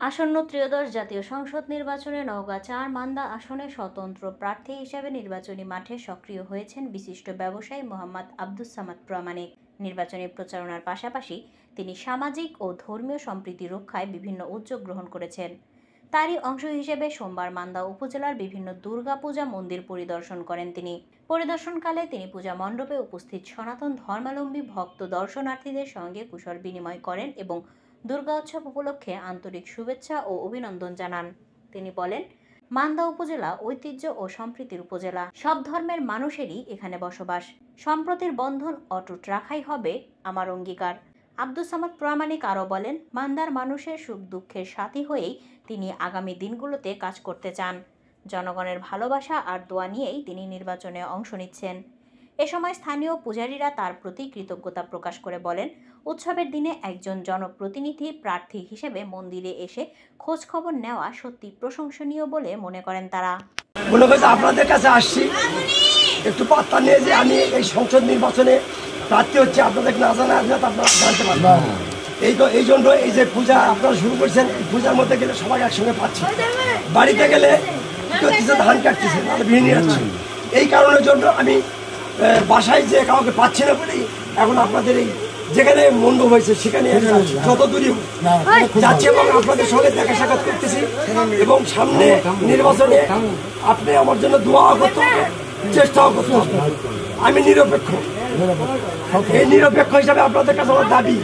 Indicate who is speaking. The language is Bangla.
Speaker 1: আসন্ন ত্রয়োদশ জাতীয় সংসদ নির্বাচনে নওগাঁ ৪ মান্দা আসনে স্বতন্ত্র প্রার্থী হিসেবে নির্বাচনী মাঠে সক্রিয় হয়েছেন বিশিষ্ট ব্যবসায়ী মোহাম্মদ আব্দুস সামাদ প্রামাণিক। নির্বাচনী প্রচারণার পাশাপাশি তিনি সামাজিক ও ধর্মীয় সম্প্রীতি রক্ষায় বিভিন্ন উদ্যোগ গ্রহণ করেছেন। তারই অংশ হিসেবে সোমবার মান্দা উপজেলার বিভিন্ন দুর্গাপূজা মন্দির পরিদর্শন করেন তিনি। পরিদর্শনকালে তিনি পূজা মণ্ডপে উপস্থিত সনাতন ধর্মাবলম্বী ভক্ত দর্শনার্থীদের সঙ্গে কুশল বিনিময় করেন এবং দুর্গা উৎসব উপলক্ষে আন্তরিক শুভেচ্ছা ও অভিনন্দন জানান। তিনি বলেন, মান্দা উপজেলা ঐতিহ্য ও সম্প্রীতির উপজেলা, সব ধর্মের মানুষেরই এখানে বসবাস। সম্প্রীতির বন্ধন অটুট রাখাই হবে আমার অঙ্গীকার। আব্দুস সামাদ প্রামাণিক আরও বলেন, মান্দার মানুষের সুখ দুঃখের সাথী হয়েই তিনি আগামী দিনগুলোতে কাজ করতে চান। জনগণের ভালোবাসা আর দোয়া নিয়েই তিনি নির্বাচনে অংশ নিচ্ছেন। এ সময় স্থানীয় পূজারীরা তার প্রতি কৃতজ্ঞতা প্রকাশ করে বলেন, উৎসবের দিনে একজন জনপ্রতিনিধি প্রার্থী হিসেবে মন্দিরে এসে খোঁজ খবর নেওয়া সত্যি প্রশংসনীয় বলে মনে করেন তারা।
Speaker 2: মনে করছে আপনাদের কাছে আসছি একটু বার্তা নিয়ে যে আমি এই সংসদ নির্বাচনে প্রার্থী হচ্ছে, আপনাদের না জানা আসলে আপনারা জানতে পারবেন। এই জন্য এই যে পূজা আপনারা শুরু করছেন, এই পূজার মধ্যে গেলে সবাই একসঙ্গে পাচ্ছি। বাড়িতে গেলে ধান কাটতেছে, ভিড় নিয়ে যাচ্ছে। এই কারণের জন্য আমি বাসায় যে কাউকে পাচ্ছি না বলেই এখন আপনাদের এই যেখানে মণ্ডপ হয়েছে সেখানে যত দূরই যাচ্ছি এবং আপনাদের সঙ্গে দেখা সাক্ষাৎ করতেছি এবং সামনে নির্বাচনে আপনি আমার জন্য দোয়া করতে হবে, চেষ্টাও করতে হবে। আমি নিরপেক্ষ, এই নিরপেক্ষ হিসাবে আপনাদের কাছে আমার দাবি